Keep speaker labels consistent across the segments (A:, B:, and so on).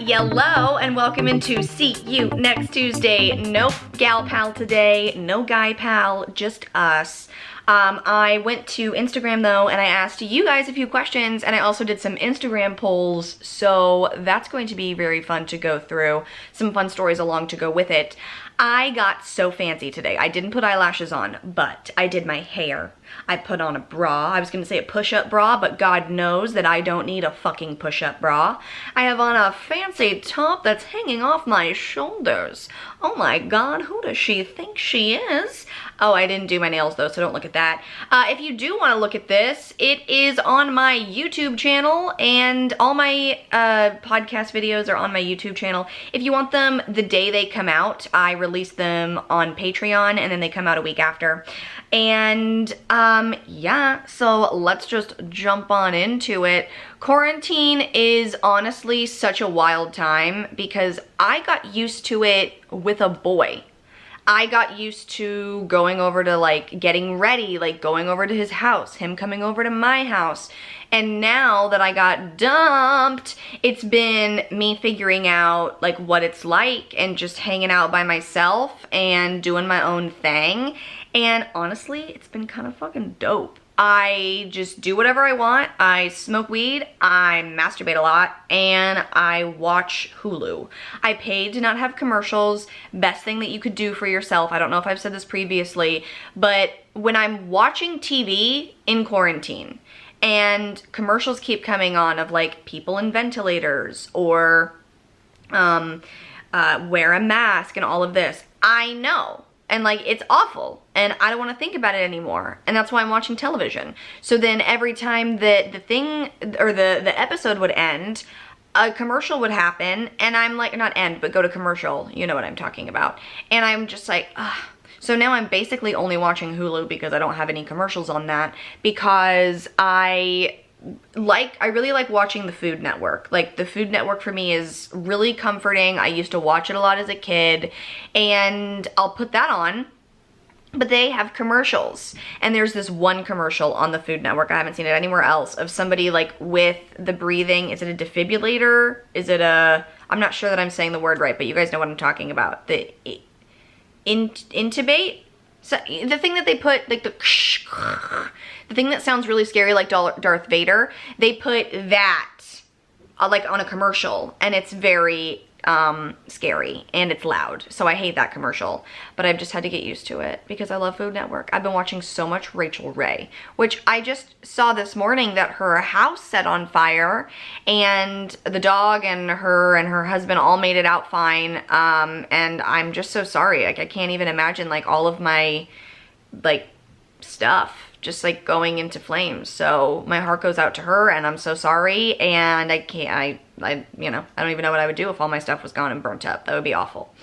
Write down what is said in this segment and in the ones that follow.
A: Yellow and welcome into See You Next Tuesday. No gal pal today, no guy pal, just us. I went to Instagram though and I asked you guys a few questions and I also did some Instagram polls, so that's going to be very fun to go through. Some fun stories along to go with it. I got so fancy today. I didn't put eyelashes on, but I did my hair. I put on a bra. I was gonna say a push-up bra, but God knows that I don't need a fucking push-up bra. I have on a fancy top that's hanging off my shoulders. Oh my God, who does she think she is? Oh, I didn't do my nails though, so don't look at that. If you do wanna look at this, it is on my YouTube channel and all my podcast videos are on my YouTube channel. If you want them the day they come out, I release them on Patreon and then they come out a week after. And yeah, so let's just jump on into it. Quarantine is honestly such a wild time because I got used to it with a boy. I got used to going over to like getting ready, like going over to his house, him coming over to my house. And now that I got dumped, it's been me figuring out like what it's like and just hanging out by myself and doing my own thing. And honestly, it's been kind of fucking dope. I just do whatever I want. I smoke weed, I masturbate a lot, and I watch Hulu. I paid to not have commercials. Best thing that you could do for yourself. I don't know if I've said this previously, but when I'm watching TV in quarantine and commercials keep coming on of like people in ventilators or wear a mask and all of this, I know. And like, it's awful and I don't want to think about it anymore. And that's why I'm watching television. So then every time that the thing or the episode would end, a commercial would happen and I'm like, not end, but go to commercial. You know what I'm talking about. And I'm just like, ugh. So now I'm basically only watching Hulu because I don't have any commercials on that, because I really like watching the Food Network. Like, the Food Network for me is really comforting. I used to watch it a lot as a kid, and I'll put that on, but they have commercials. And there's this one commercial on the Food Network, I haven't seen it anywhere else, of somebody like with the breathing. Is it a defibrillator? Is it a, I'm not sure that I'm saying the word right, but you guys know what I'm talking about. The intubate? So the thing that they put, like the thing that sounds really scary, like Darth Vader, they put that like on a commercial, and it's very scary and it's loud. So I hate that commercial, but I've just had to get used to it because I love Food Network. I've been watching so much Rachel Ray, which I just saw this morning that her house set on fire and the dog and her husband all made it out fine. And I'm just so sorry. Like, I can't even imagine like all of my like stuff just like going into flames. So my heart goes out to her and I'm so sorry, and I can't, you know, I don't even know what I would do if all my stuff was gone and burnt up. That would be awful.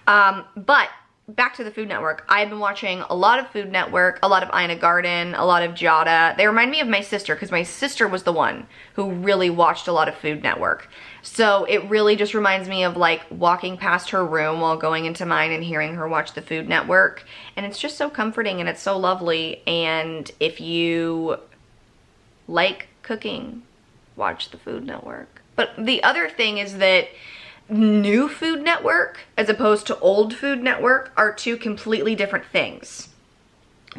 A: But back to the Food Network. I've been watching a lot of Food Network, a lot of Ina Garten, a lot of Jada. They remind me of my sister because my sister was the one who really watched a lot of Food Network. So it really just reminds me of like walking past her room while going into mine and hearing her watch the Food Network. And it's just so comforting and it's so lovely. And if you like cooking, watch the Food Network. But the other thing is that new Food Network as opposed to old Food Network are two completely different things,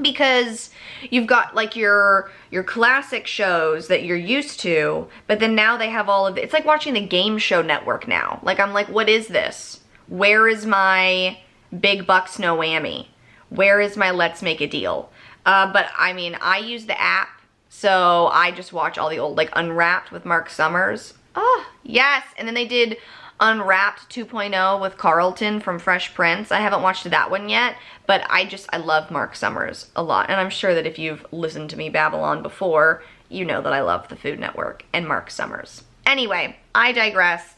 A: because you've got like your classic shows that you're used to, but then now they have all of it. It's like watching the Game Show Network now. Like, I'm like, what is this? Where is my Big Bucks No Whammy? Where is my Let's Make a Deal? But I mean, I use the app, so I just watch all the old, like Unwrapped with Mark Summers. Oh yes. And then they did Unwrapped 2.0 with Carlton from Fresh Prince. I haven't watched that one yet, but I love Mark Summers a lot. And I'm sure that if you've listened to me babble on before, you know that I love the Food Network and Mark Summers. Anyway, I digress.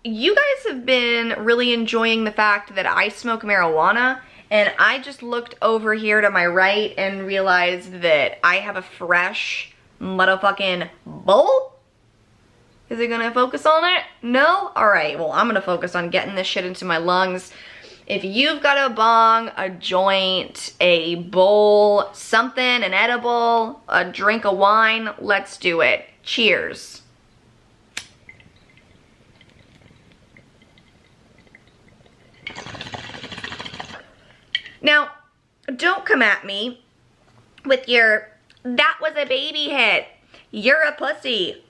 A: You guys have been really enjoying the fact that I smoke marijuana, and I just looked over here to my right and realized that I have a fresh motherfucking bowl. Is it gonna focus on it? No? Alright, well, I'm gonna focus on getting this shit into my lungs. If you've got a bong, a joint, a bowl, something, an edible, a drink of wine, let's do it. Cheers. Now, don't come at me with your, that was a baby hit. You're a pussy.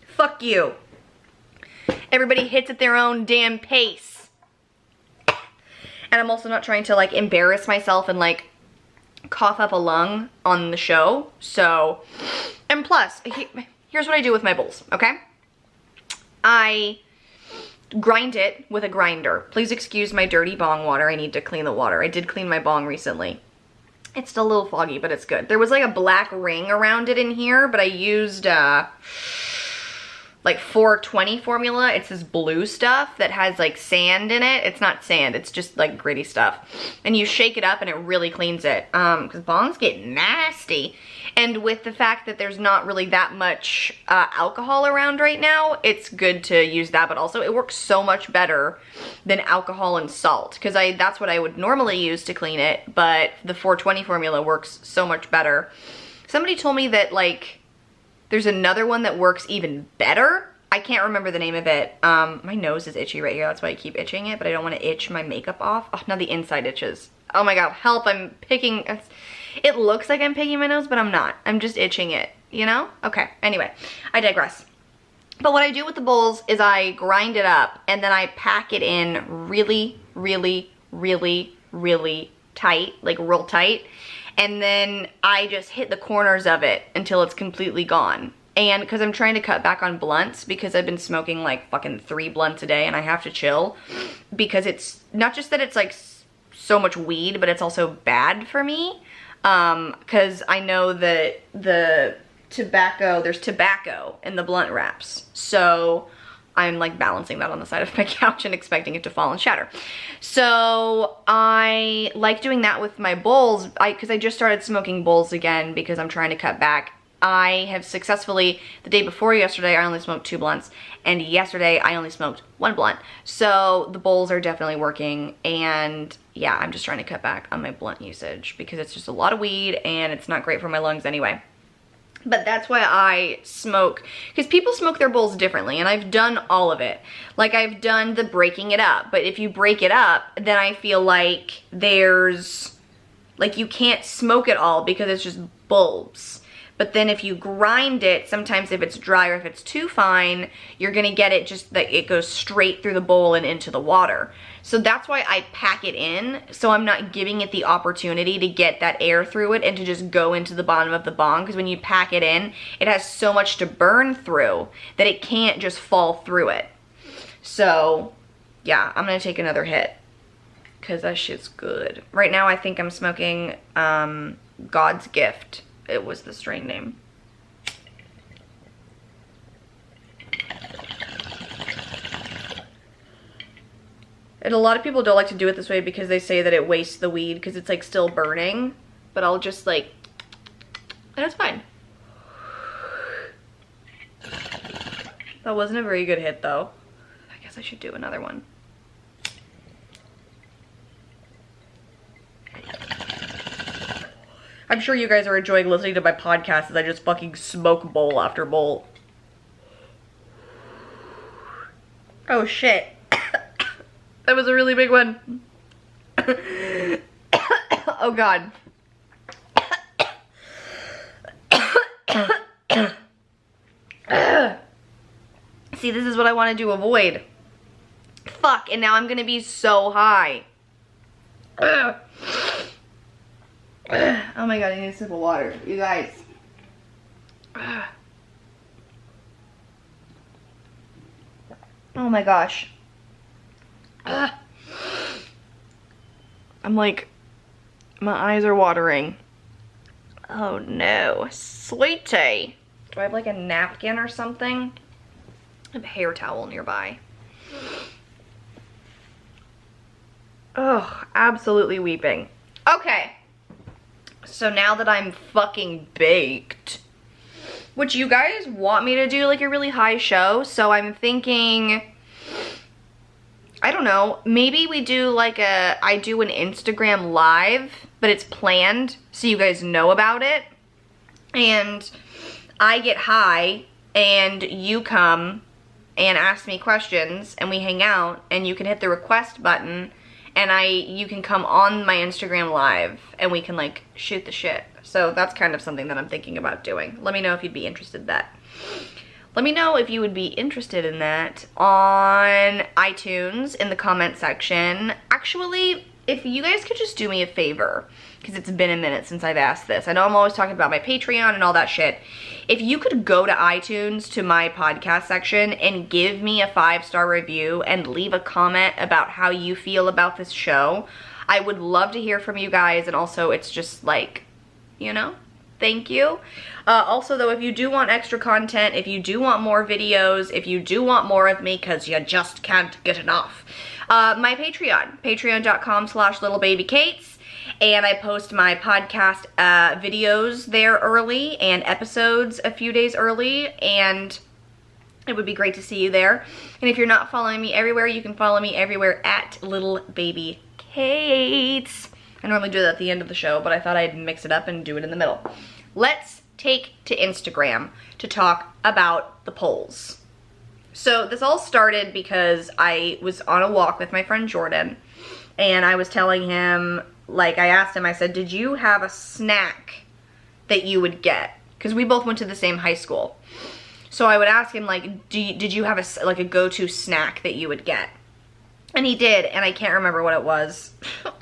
A: Fuck you. Everybody hits at their own damn pace. And I'm also not trying to like embarrass myself and like cough up a lung on the show. So, and plus, here's what I do with my bowls, okay? I grind it with a grinder. Please excuse my dirty bong water. I need to clean the water. I did clean my bong recently. It's still a little foggy, but it's good. There was like a black ring around it in here, but I used like 420 formula. It's this blue stuff that has like sand in it. It's not sand, it's just like gritty stuff. And you shake it up and it really cleans it. Because bongs get nasty. And with the fact that there's not really that much alcohol around right now, it's good to use that. But also it works so much better than alcohol and salt. Because that's what I would normally use to clean it. But the 420 formula works so much better. Somebody told me that like, there's another one that works even better. I can't remember the name of it. My nose is itchy right here. That's why I keep itching it. But I don't want to itch my makeup off. Oh, now the inside itches. Oh my God, help, I'm picking. It looks like I'm picking my nose, but I'm not. I'm just itching it, you know? Okay, anyway, I digress. But what I do with the bowls is I grind it up and then I pack it in really, really, really, really tight, like real tight. And then I just hit the corners of it until it's completely gone. And because I'm trying to cut back on blunts because I've been smoking like fucking 3 blunts a day and I have to chill. Because it's not just that it's like so much weed, but it's also bad for me. Because I know that there's tobacco in the blunt wraps. So I'm like balancing that on the side of my couch and expecting it to fall and shatter. So I like doing that with my bowls because I just started smoking bowls again because I'm trying to cut back. I have successfully, the day before yesterday, I only smoked 2 blunts, and yesterday I only smoked 1 blunt. So the bowls are definitely working, and yeah, I'm just trying to cut back on my blunt usage because it's just a lot of weed and it's not great for my lungs anyway. But that's why I smoke, because people smoke their bowls differently, and I've done all of it. Like I've done the breaking it up, but if you break it up, then I feel like you can't smoke it all because it's just bulbs. But then if you grind it, sometimes if it's dry or if it's too fine, you're gonna get it just that it goes straight through the bowl and into the water. So that's why I pack it in, so I'm not giving it the opportunity to get that air through it and to just go into the bottom of the bong, because when you pack it in, it has so much to burn through that it can't just fall through it. So yeah, I'm gonna take another hit because that shit's good. Right now I think I'm smoking God's Gift. It was the strain name. And a lot of people don't like to do it this way because they say that it wastes the weed because it's like still burning. But I'll just like, and it's fine. That wasn't a very good hit though. I guess I should do another one. I'm sure you guys are enjoying listening to my podcast as I just fucking smoke bowl after bowl. Oh shit. That was a really big one. Oh God. See, this is what I wanted to avoid. Fuck, and now I'm gonna be so high. Oh my God, I need a sip of water. You guys. Oh my gosh. I'm like, my eyes are watering. Oh no, sweetie. Do I have like a napkin or something? I have a hair towel nearby. Oh, absolutely weeping. Okay. So now that I'm fucking baked, which you guys want me to do like a really high show, so I'm thinking, I don't know, maybe we do like I do an Instagram live, but it's planned so you guys know about it. And I get high and you come and ask me questions and we hang out and you can hit the request button and you can come on my Instagram live and we can like shoot the shit. So that's kind of something that I'm thinking about doing. Let me know if you'd be interested in that. Let me know if you would be interested in that on iTunes in the comment section. Actually, if you guys could just do me a favor, because it's been a minute since I've asked this. I know I'm always talking about my Patreon and all that shit. If you could go to iTunes to my podcast section and give me a 5-star review and leave a comment about how you feel about this show, I would love to hear from you guys. And also, it's just like, you know, thank you. Also though, if you do want extra content, if you do want more videos, if you do want more of me because you just can't get enough, my Patreon, patreon.com/littlebabykates, and I post my podcast videos there early and episodes a few days early, and it would be great to see you there. And if you're not following me everywhere, you can follow me everywhere at littlebabykates. I normally do that at the end of the show, but I thought I'd mix it up and do it in the middle. Let's take to Instagram to talk about the polls. So this all started because I was on a walk with my friend Jordan, and I was telling him, like, I asked him, I said, did you have a snack that you would get? Because we both went to the same high school. So I would ask him, like, did you have a go-to snack that you would get? And he did, and I can't remember what it was,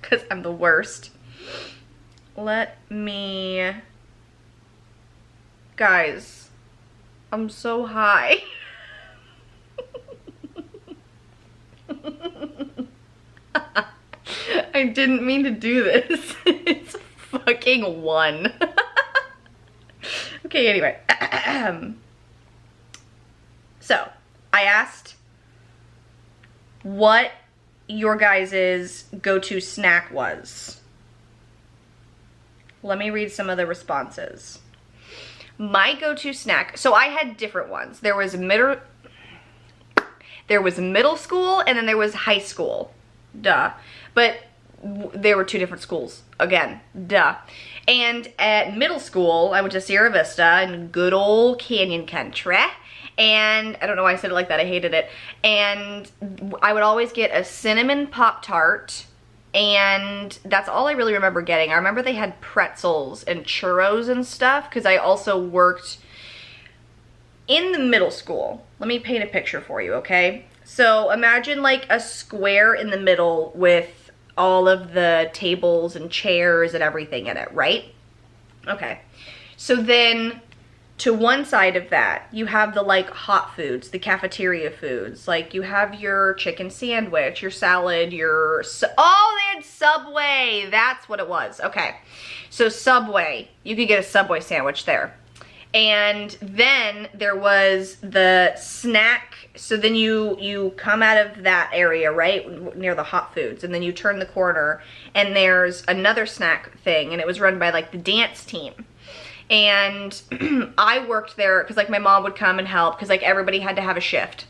A: because I'm the worst. Let me... Guys, I'm so high. I didn't mean to do this. It's fucking 1. Okay, anyway. So, I asked what your guys' go-to snack was. Let me read some of the responses. My go-to snack, so I had different ones. There was middle school and then there was high school. Duh. But there were 2 different schools. Again, duh. And at middle school, I went to Sierra Vista in good old Canyon Country. And I don't know why I said it like that. I hated it. And I would always get a cinnamon Pop-Tart. And that's all I really remember getting. I remember they had pretzels and churros and stuff, because I also worked in the middle school. Let me paint a picture for you, okay? So imagine like a square in the middle with all of the tables and chairs and everything in it, right? Okay. So then to one side of that, you have the like hot foods, the cafeteria foods. Like you have your chicken sandwich, your salad, oh, they had Subway. That's what it was. Okay. So Subway, you could get a Subway sandwich there. And then there was the snack. So then you come out of that area, right, near the hot foods, and then you turn the corner and there's another snack thing, and it was run by like the dance team. And I worked there because like my mom would come and help because like everybody had to have a shift.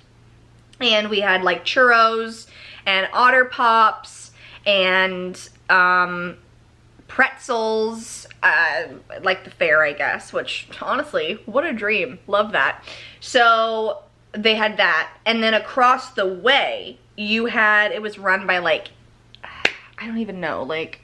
A: And we had like churros and Otter Pops and pretzels, like the fair, I guess, which honestly, what a dream. Love that. So they had that. And then across the way, you had, it was run by like, I don't even know, like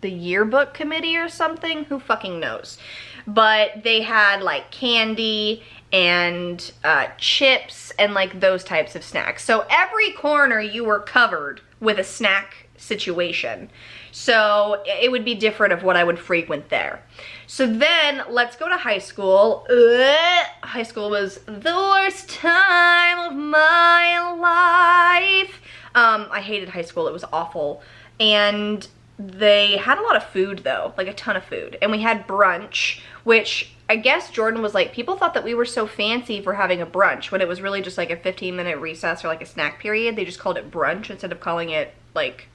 A: the yearbook committee or something. Who fucking knows? But they had like candy and chips and like those types of snacks. So every corner you were covered with a snack situation. So it would be different of what I would frequent there. So then let's go to high school. High school was the worst time of my life. I hated high school. It was awful. And they had a lot of food though, like a ton of food. And we had brunch, which I guess Jordan was like, people thought that we were so fancy for having a brunch when it was really just like a 15-minute recess or like a snack period. They just called it brunch instead of calling it like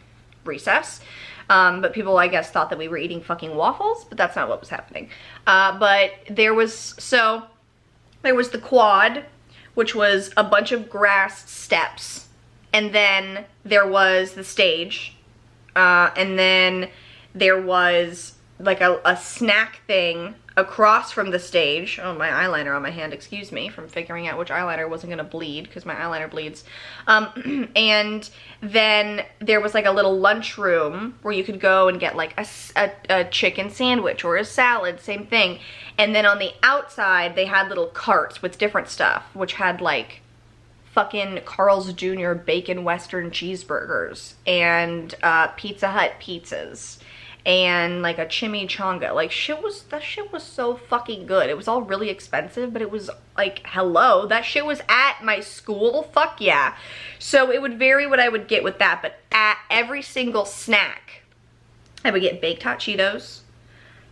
A: recess. But people, I guess, thought that we were eating fucking waffles, but that's not what was happening. But there was the quad, which was a bunch of grass steps. And then there was the stage. And then there was like a snack thing across from the stage, oh, my eyeliner on my hand, excuse me, from figuring out which eyeliner wasn't gonna bleed, because my eyeliner bleeds. And then there was like a little lunchroom where you could go and get like a chicken sandwich or a salad, same thing. And then on the outside, they had little carts with different stuff, which had like fucking Carl's Jr. bacon Western cheeseburgers and Pizza Hut pizzas and like a chimichanga. Like that shit was so fucking good. It was all really expensive, but it was like, hello, that shit was at my school. Fuck yeah. So it would vary what I would get with that, but at every single snack, I would get baked hot Cheetos,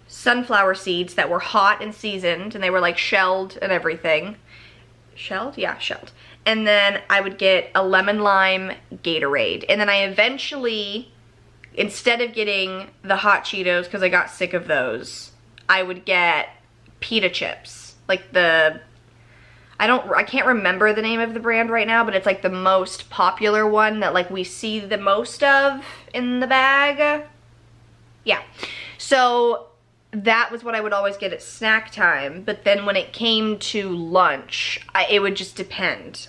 A: sunflower seeds that were hot and seasoned, and they were like shelled and everything. Shelled? Yeah, shelled. And then I would get a lemon lime Gatorade. And then I eventually, instead of getting the hot Cheetos, because I got sick of those, I would get pita chips. Like I can't remember the name of the brand right now, but it's like the most popular one that like we see the most of in the bag. Yeah. So that was what I would always get at snack time. But then when it came to lunch, it would just depend.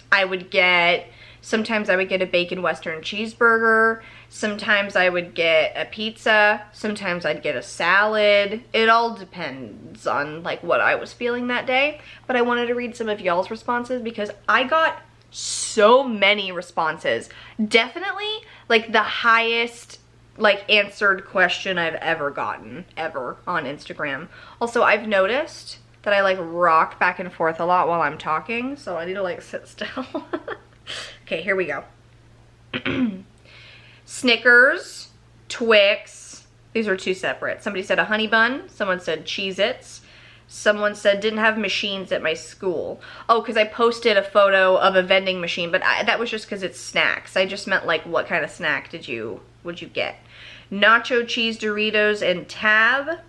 A: Sometimes I would get a bacon Western cheeseburger. Sometimes I would get a pizza. Sometimes I'd get a salad. It all depends on like what I was feeling that day. But I wanted to read some of y'all's responses because I got so many responses. Definitely like the highest like answered question I've ever gotten ever on Instagram. Also, I've noticed that I like rock back and forth a lot while I'm talking, so I need to like sit still. Okay, here we go. Snickers, Twix, these are two separate. Somebody said a honey bun, someone said Cheez-Its, someone said didn't have machines at my school. Oh, because I posted a photo of a vending machine, but that was just because it's snacks. I just meant like what kind of snack would you get? Nacho cheese Doritos and Tab.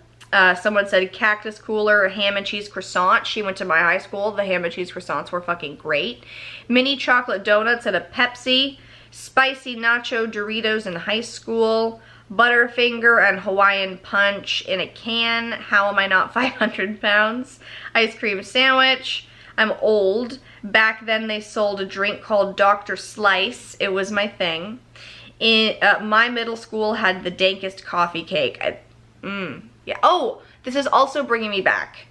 A: Someone said cactus cooler, ham and cheese croissant. She went to my high school. The ham and cheese croissants were fucking great. Mini chocolate donuts and a Pepsi. Spicy nacho Doritos in high school. Butterfinger and Hawaiian Punch in a can. How am I not 500 pounds? Ice cream sandwich. I'm old. Back then they sold a drink called Dr. Slice. It was my thing. My middle school had the dankest coffee cake. Yeah. Oh, this is also bringing me back.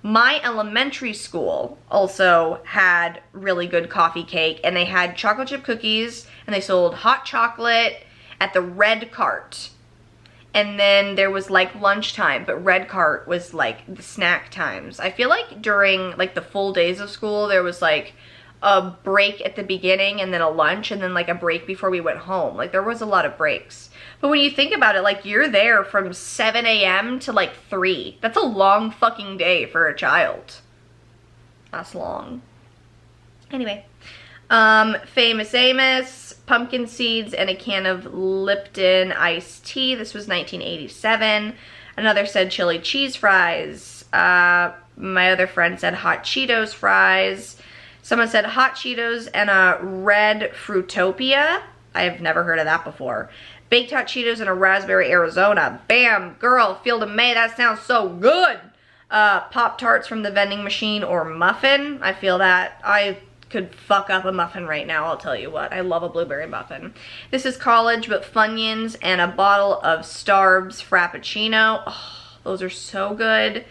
A: My elementary school also had really good coffee cake, and they had chocolate chip cookies, and they sold hot chocolate at the red cart. And then there was like lunchtime, but red cart was like the snack times. I feel like during like the full days of school, there was like a break at the beginning and then a lunch and then like a break before we went home. Like there was a lot of breaks. But when you think about it, like you're there from 7 a.m. to like 3. That's a long fucking day for a child. That's long. Anyway, Famous Amos, pumpkin seeds and a can of Lipton iced tea. This was 1987. Another said chili cheese fries. My other friend said hot Cheetos fries. Someone said hot Cheetos and a red Fruitopia. I've never heard of that before. Baked hot Cheetos and a raspberry Arizona. Bam, girl, Field of May, that sounds so good. Pop-Tarts from the vending machine or muffin. I feel that. I could fuck up a muffin right now, I'll tell you what. I love a blueberry muffin. This is college, but Funyuns and a bottle of Starbucks Frappuccino. Oh, those are so good.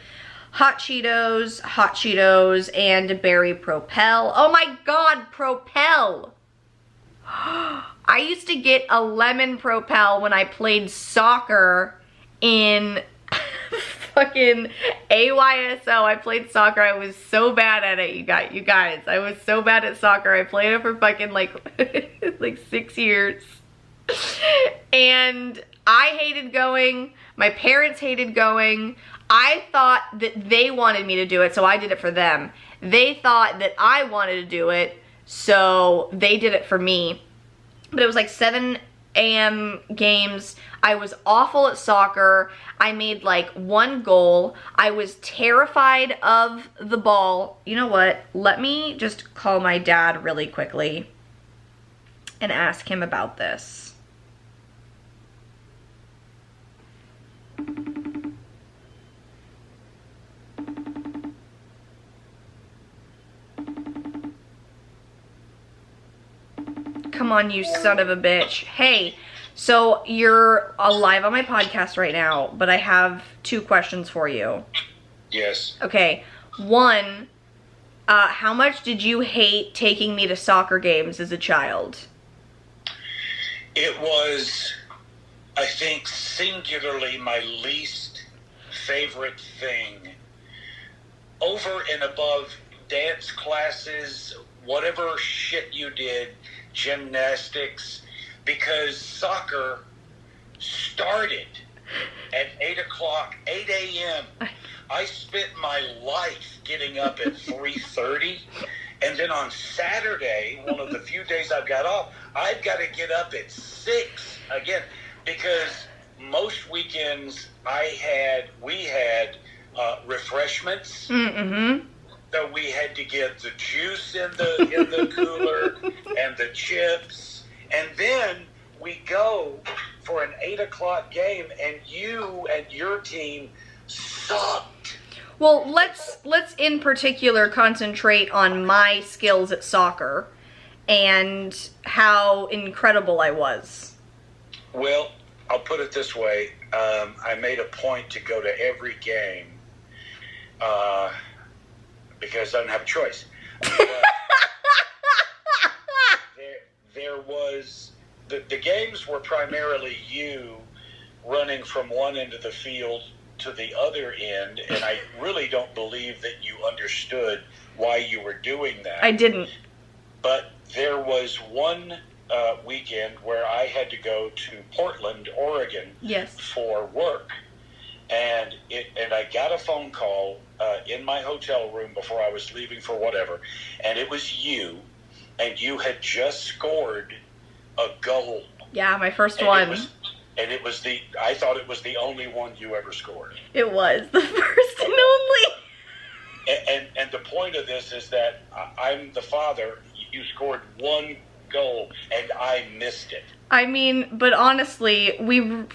A: Hot Cheetos, and Berry Propel. Oh my god, Propel! I used to get a lemon Propel when I played soccer in fucking AYSO. I played soccer. I was so bad at it, you guys. I was so bad at soccer. I played it for fucking like, like 6 years. And I hated going. My parents hated going. I thought that they wanted me to do it, so I did it for them. They thought that I wanted to do it, so they did it for me. But it was like 7 a.m. games. I was awful at soccer. I made like 1 goal. I was terrified of the ball. You know what? Let me just call my dad really quickly and ask him about this. come on, you son of a bitch. Hey, so you're live on my podcast right now, but I have 2 questions for you.
B: Yes.
A: Okay. One, how much did you hate taking me to soccer games as a child?
B: It was, I think, singularly my least favorite thing. Over and above dance classes, whatever shit you did, gymnastics, because soccer started at 8 a.m. I spent my life getting up at 3:30, and then on Saturday, one of the few days I've got off, I've got to get up at 6 again, because most weekends we had refreshments.
A: Mm-hmm.
B: So we had to get the juice in the cooler and the chips, and then we go for an 8 o'clock game, and you and your team sucked.
A: Well, let's in particular concentrate on my skills at soccer and how incredible I was.
B: Well, I'll put it this way. I made a point to go to every game because I didn't have a choice. But there was... The games were primarily you running from one end of the field to the other end, and I really don't believe that you understood why you were doing that.
A: I didn't.
B: But there was one weekend where I had to go to Portland, Oregon,
A: yes,
B: for work, and I got a phone call in my hotel room before I was leaving for whatever, and it was you, and you had just scored a goal.
A: Yeah, my first one.
B: I thought it was the only one you ever scored.
A: It was the first and only.
B: And the point of this is that I'm the father. You scored one goal, and I missed it.
A: I mean, but honestly, we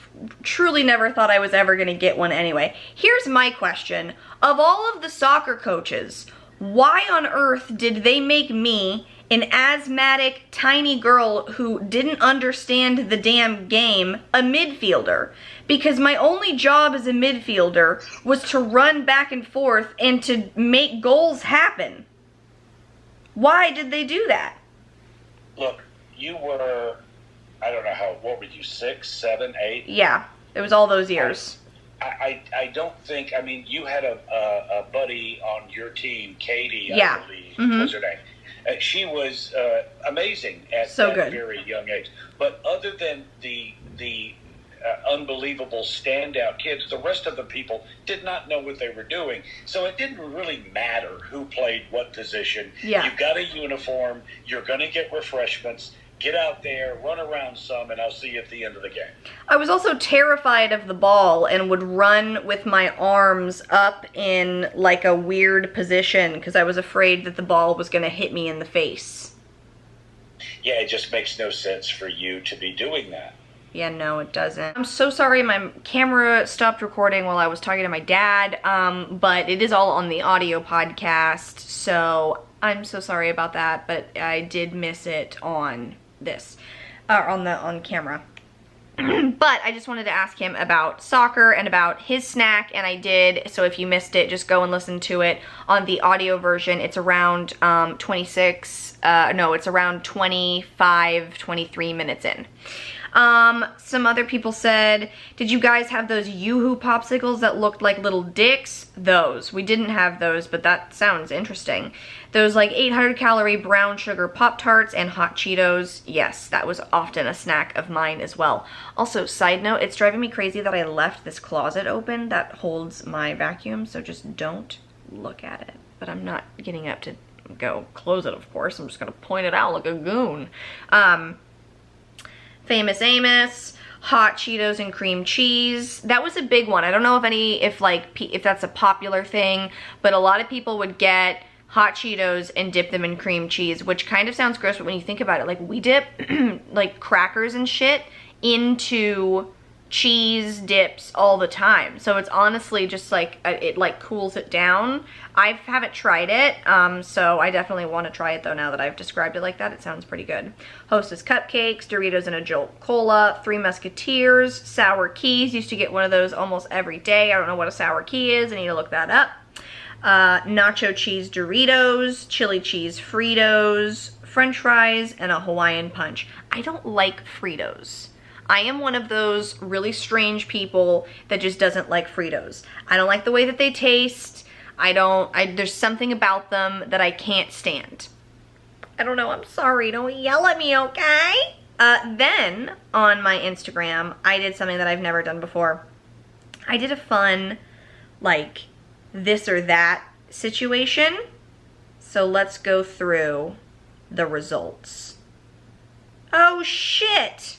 A: truly never thought I was ever going to get one anyway. Here's my question. Of all of the soccer coaches, why on earth did they make me, an asthmatic, tiny girl who didn't understand the damn game, a midfielder? Because my only job as a midfielder was to run back and forth and to make goals happen. Why did they do that?
B: Look, you were, I don't know what were you, 6, 7, 8?
A: Yeah, it was all those years.
B: I don't think, I mean, you had a buddy on your team, Katie,
A: yeah.
B: I believe,
A: mm-hmm.
B: was her name. She was amazing at
A: so
B: that
A: good.
B: Very young age. But other than the unbelievable standout kids, the rest of the people did not know what they were doing. So it didn't really matter who played what position.
A: Yeah.
B: You got a uniform. You're going to get refreshments. Get out there, run around some, and I'll see you at the end of the game.
A: I was also terrified of the ball and would run with my arms up in like a weird position because I was afraid that the ball was going to hit me in the face.
B: Yeah, it just makes no sense for you to be doing that.
A: Yeah, no, it doesn't. I'm so sorry my camera stopped recording while I was talking to my dad, but it is all on the audio podcast, so I'm so sorry about that, but I did miss it on this, on camera. But I just wanted to ask him about soccer and about his snack, and I did, so if you missed it, just go and listen to it on the audio version. It's around it's around 25, 23 minutes in. Some other people said, did you guys have those Yoo-Hoo popsicles that looked like little dicks? Those. We didn't have those, but that sounds interesting. Those like 800 calorie brown sugar Pop-Tarts and hot Cheetos. Yes, that was often a snack of mine as well. Also, side note, it's driving me crazy that I left this closet open that holds my vacuum, so just don't look at it. But I'm not getting up to go close it, of course. I'm just gonna point it out like a goon. Famous Amos, hot Cheetos and cream cheese. That was a big one. I don't know if that's a popular thing, but a lot of people would get hot Cheetos and dip them in cream cheese, which kind of sounds gross, but when you think about it, like we dip like crackers and shit into cheese dips all the time. So it's honestly just like, it like cools it down. I haven't tried it, so I definitely want to try it though now that I've described it like that. It sounds pretty good. Hostess cupcakes, Doritos and a Jolt Cola, Three Musketeers, Sour Keys. Used to get one of those almost every day. I don't know what a sour key is. I need to look that up. Nacho cheese Doritos, chili cheese Fritos, French fries, and a Hawaiian punch. I don't like Fritos. I am one of those really strange people that just doesn't like Fritos. I don't like the way that they taste. There's something about them that I can't stand. I don't know, I'm sorry, don't yell at me, okay? Then, on my Instagram, I did something that I've never done before. I did a fun, like, this or that situation. So let's go through the results. Oh, shit!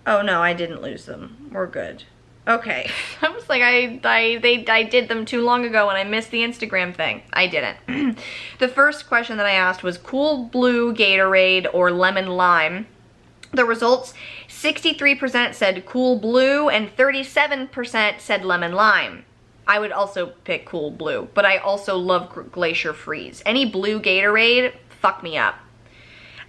A: Oh no, I didn't lose them. We're good. Okay. I was like, I did them too long ago and I missed the Instagram thing. I didn't. The first question that I asked was Cool Blue Gatorade or Lemon Lime. The results, 63% said Cool Blue and 37% said Lemon Lime. I would also pick Cool Blue, but I also love Glacier Freeze. Any blue Gatorade, fuck me up.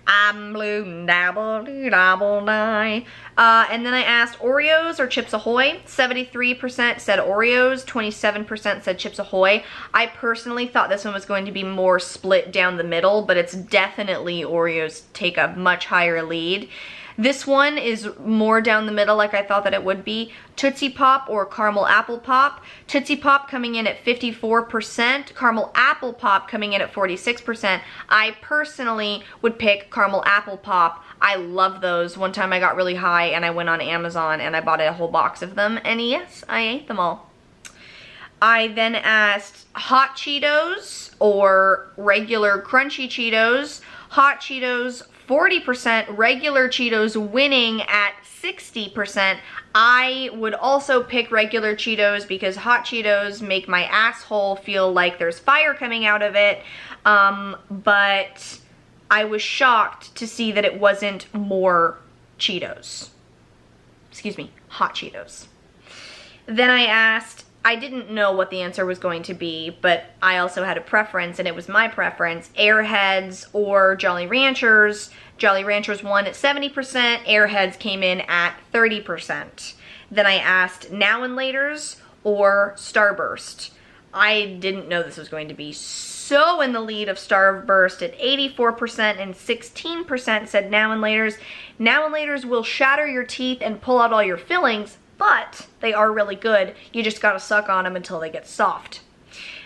A: I'm blue, dabble, die. And then I asked Oreos or Chips Ahoy. 73% said Oreos, 27% said Chips Ahoy. I personally thought this one was going to be more split down the middle, but it's definitely Oreos take a much higher lead. This one is more down the middle like I thought that it would be. Tootsie Pop or Caramel Apple Pop. Tootsie Pop coming in at 54%. Caramel Apple Pop coming in at 46%. I personally would pick Caramel Apple Pop. I love those. One time I got really high and I went on Amazon and I bought a whole box of them. And yes, I ate them all. I then asked Hot Cheetos or regular Crunchy Cheetos. Hot Cheetos 40%, regular Cheetos winning at 60%. I would also pick regular Cheetos because Hot Cheetos make my asshole feel like there's fire coming out of it. But I was shocked to see that it wasn't more Cheetos. Excuse me, Hot Cheetos. Then I asked, I didn't know what the answer was going to be, but I also had a preference, and it was my preference, Airheads or Jolly Ranchers. Jolly Ranchers won at 70%, Airheads came in at 30%. Then I asked Now and Laters or Starburst. I didn't know this was going to be so in the lead of Starburst at 84% and 16% said Now and Laters. Now and Laters will shatter your teeth and pull out all your fillings, but they are really good. You just gotta suck on them until they get soft.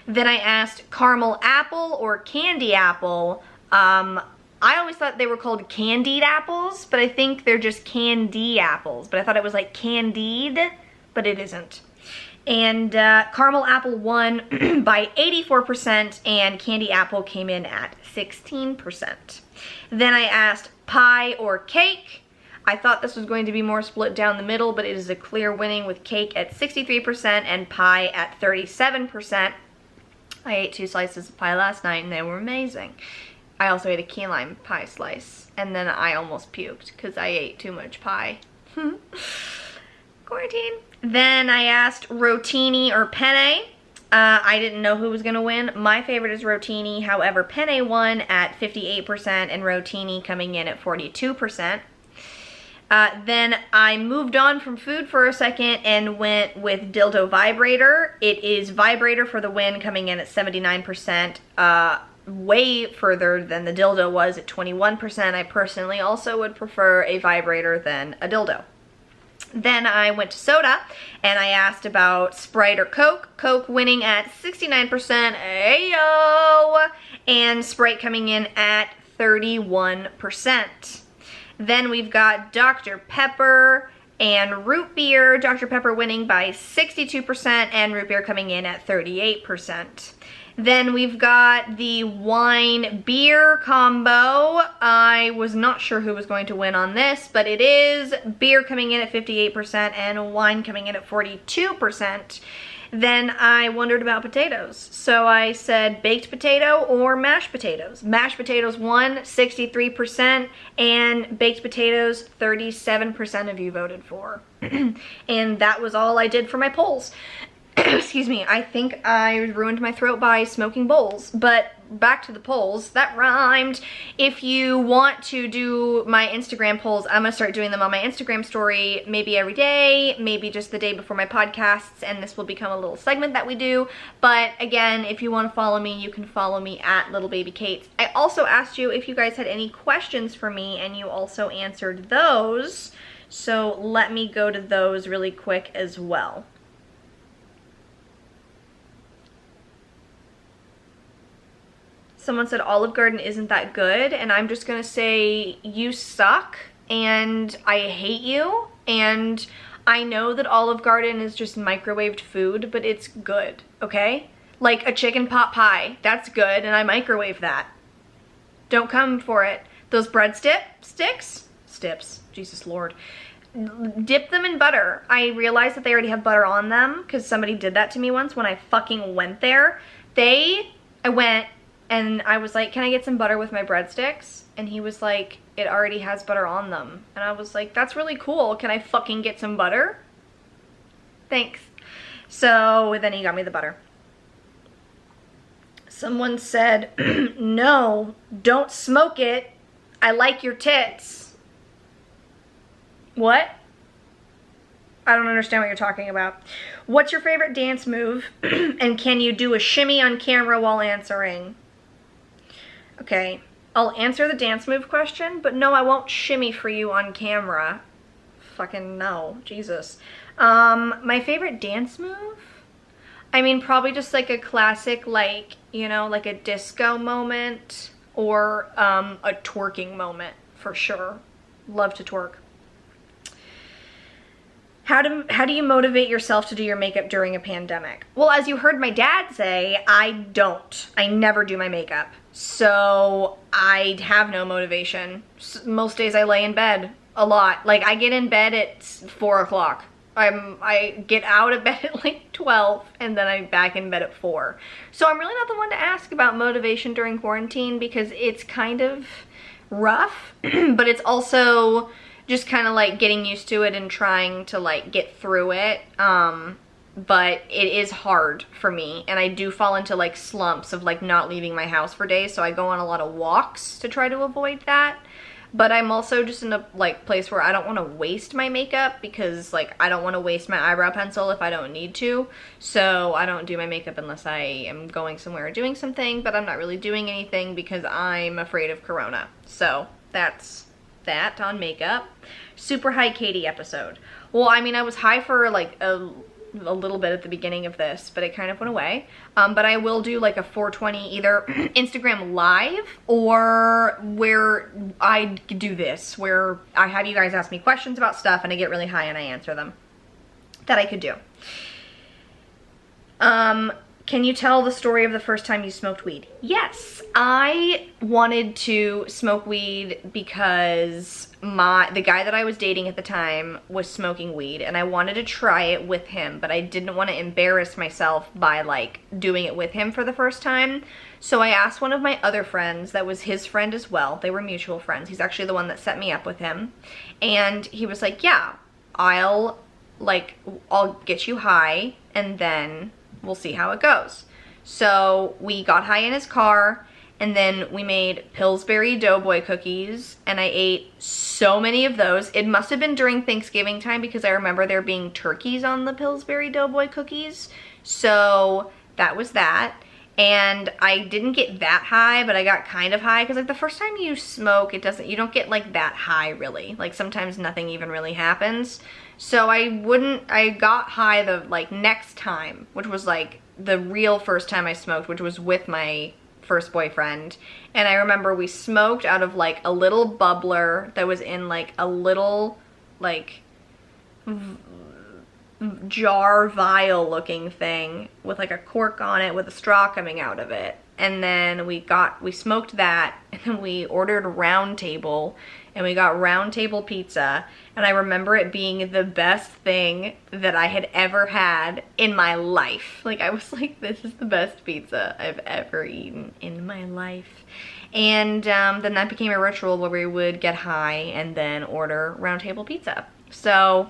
A: Then I asked Caramel Apple or Candy Apple. I always thought they were called candied apples, but I think they're just candy apples. But I thought it was like candied, but it isn't. And Caramel Apple won by 84% and Candy Apple came in at 16%. Then I asked Pie or Cake. I thought this was going to be more split down the middle, but it is a clear winning with Cake at 63% and Pie at 37%. I ate 2 slices of pie last night and they were amazing. I also ate a key lime pie slice and then I almost puked because I ate too much pie. Quarantine. Then I asked Rotini or Penne. I didn't know who was going to win. My favorite is Rotini. However, Penne won at 58% and Rotini coming in at 42%. Then I moved on from food for a second and went with Dildo Vibrator. It is Vibrator for the win, coming in at 79%, way further than the dildo was at 21%. I personally also would prefer a vibrator than a dildo. Then I went to soda and I asked about Sprite or Coke. Coke winning at 69%, ayo, and Sprite coming in at 31%. Then we've got Dr. Pepper and Root Beer. Dr. Pepper winning by 62% and Root Beer coming in at 38%. Then we've got the wine beer combo. I was not sure who was going to win on this, but it is beer coming in at 58% and wine coming in at 42%. Then I wondered about potatoes. So I said baked potato or mashed potatoes. Mashed potatoes won 63%, and baked potatoes 37% of you voted for. And that was all I did for my polls. Excuse me, I think I ruined my throat by smoking bowls, but back to the polls. That rhymed. If you want to do my Instagram polls, I'm gonna start doing them on my Instagram story, maybe every day, maybe just the day before my podcasts, and this will become a little segment that we do. But again, if you want to follow me, you can follow me at Little Baby Kate. I also asked you if you guys had any questions for me, and you also answered those. So let me go to those really quick as well. Someone said Olive Garden isn't that good, and I'm just gonna say you suck and I hate you, and I know that Olive Garden is just microwaved food, but it's good, okay? Like a chicken pot pie, that's good, and I microwave that. Don't come for it. Those bread stips, Jesus Lord. Dip them in butter. I realized that they already have butter on them because somebody did that to me once when I fucking went there. I went and I was like, can I get some butter with my breadsticks? And he was like, it already has butter on them. And I was like, that's really cool. Can I fucking get some butter? Thanks. So then he got me the butter. Someone said, no, don't smoke it. I like your tits. What? I don't understand what you're talking about. What's your favorite dance move? And can you do a shimmy on camera while answering? Okay, I'll answer the dance move question, but no, I won't shimmy for you on camera. Fucking no, Jesus. My favorite dance move? I mean, probably just like a classic, like, you know, like a disco moment or a twerking moment for sure. Love to twerk. How do you motivate yourself to do your makeup during a pandemic? Well, as you heard my dad say, I don't. I never do my makeup. So I have no motivation. Most days I lay in bed a lot. Like I get in bed at 4 o'clock. I get out of bed at like 12 and then I'm back in bed at 4. So I'm really not the one to ask about motivation during quarantine because it's kind of rough, but it's also just kind of like getting used to it and trying to like get through it. But it is hard for me, and I do fall into like slumps of like not leaving my house for days, so I go on a lot of walks to try to avoid that. But I'm also just in a like place where I don't want to waste my makeup because like I don't want to waste my eyebrow pencil if I don't need to. So I don't do my makeup unless I am going somewhere or doing something, but I'm not really doing anything because I'm afraid of corona. So that's that on makeup. Super high Katie episode. Well, I mean, I was high for like a little bit at the beginning of this, but it kind of went away. But I will do like a 420 either Instagram live or where I do this, where I have you guys ask me questions about stuff and I get really high and I answer them. That I could do. Can you tell the story of the first time you smoked weed? Yes, I wanted to smoke weed because the guy that I was dating at the time was smoking weed and I wanted to try it with him, but I didn't want to embarrass myself by like doing it with him for the first time. So I asked one of my other friends that was his friend as well. They were mutual friends. He's actually the one that set me up with him. And he was like, yeah, I'll get you high and then we'll see how it goes. So we got high in his car and then we made Pillsbury Doughboy cookies and I ate so many of those. It must have been during Thanksgiving time because I remember there being turkeys on the Pillsbury Doughboy cookies. So that was that. And I didn't get that high, but I got kind of high because like the first time you smoke, you don't get like that high really. Like sometimes nothing even really happens. So I got high the like next time, which was like the real first time I smoked, which was with my first boyfriend. And I remember we smoked out of like a little bubbler that was in like a little like jar vial looking thing with like a cork on it with a straw coming out of it. and then we smoked that, and then we ordered Round Table, and we got Round Table pizza, and I remember it being the best thing that I had ever had in my life. Like, I was like, this is the best pizza I've ever eaten in my life. And then that became a ritual where we would get high and then order Round Table pizza. So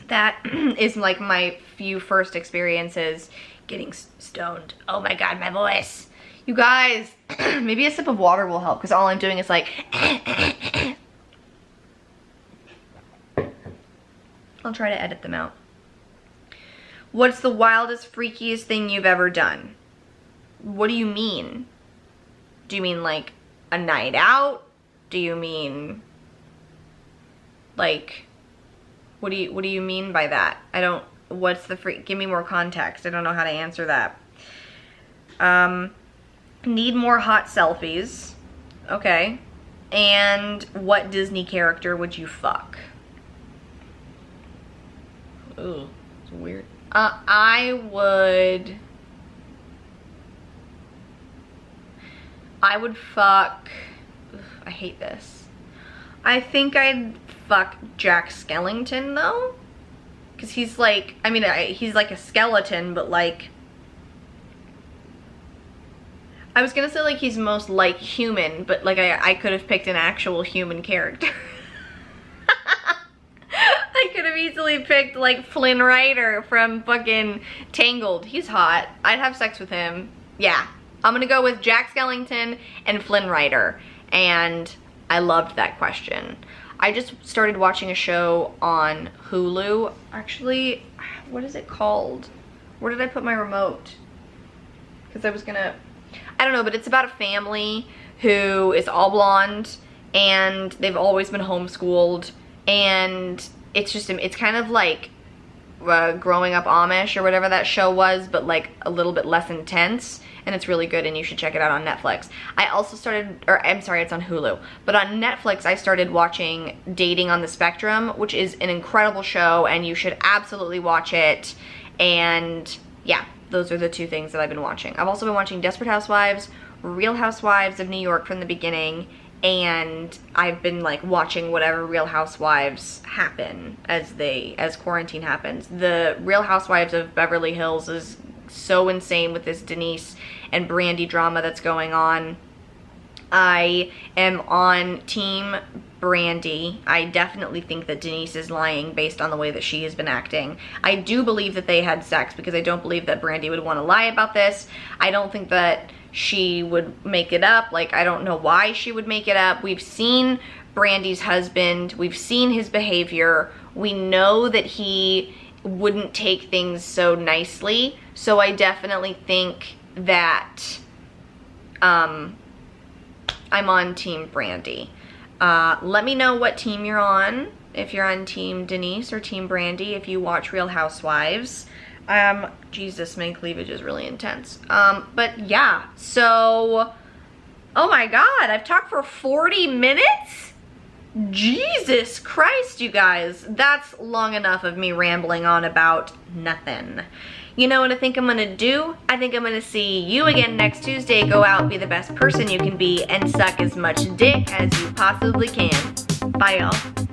A: that is like my few first experiences getting stoned. Oh my God, my voice. You guys, maybe a sip of water will help, because all I'm doing is like, I'll try to edit them out. What's the wildest, freakiest thing you've ever done? What do you mean? Do you mean like a night out? Do you mean like, what do you mean by that? I don't, what's the give me more context. I don't know how to answer that. Need more hot selfies. Okay. And what Disney character would you fuck? Ooh, it's weird. I would fuck, I hate this. I think I'd fuck Jack Skellington though. Cause he's like, I mean, he's like a skeleton, but like, I was gonna say like he's most like human, but like I could have picked an actual human character. I could have easily picked like Flynn Rider from fucking Tangled. He's hot. I'd have sex with him. Yeah, I'm gonna go with Jack Skellington and Flynn Rider. And I loved that question. I just started watching a show on Hulu. Actually, what is it called? Where did I put my remote? Because I was gonna, I don't know, but it's about a family who is all blonde and they've always been homeschooled, and it's just, it's kind of like Growing Up Amish or whatever that show was, but like a little bit less intense, and it's really good and you should check it out on Netflix. I also started, or I'm sorry, it's on Hulu, but on Netflix I started watching Dating on the Spectrum, which is an incredible show and you should absolutely watch it. And yeah, those are the two things that I've been watching. I've also been watching Desperate Housewives, Real Housewives of New York from the beginning, and I've been like watching whatever Real Housewives happen as quarantine happens. The Real Housewives of Beverly Hills is so insane with this Denise and Brandy drama that's going on. I am on team Brandy. I definitely think that Denise is lying based on the way that she has been acting. I do believe that they had sex, because I don't believe that Brandy would want to lie about this. I don't think that she would make it up. Like, I don't know why she would make it up. We've seen Brandy's husband. We've seen his behavior. We know that he wouldn't take things so nicely. So I definitely think that I'm on team Brandy. Let me know what team you're on. If you're on team Denise or team Brandy, if you watch Real Housewives. Jesus, my cleavage is really intense. But yeah, so, oh my God, I've talked for 40 minutes? Jesus Christ, you guys. That's long enough of me rambling on about nothing. You know what I think I'm gonna do? I think I'm gonna see you again next Tuesday. Go out, be the best person you can be, and suck as much dick as you possibly can. Bye, y'all.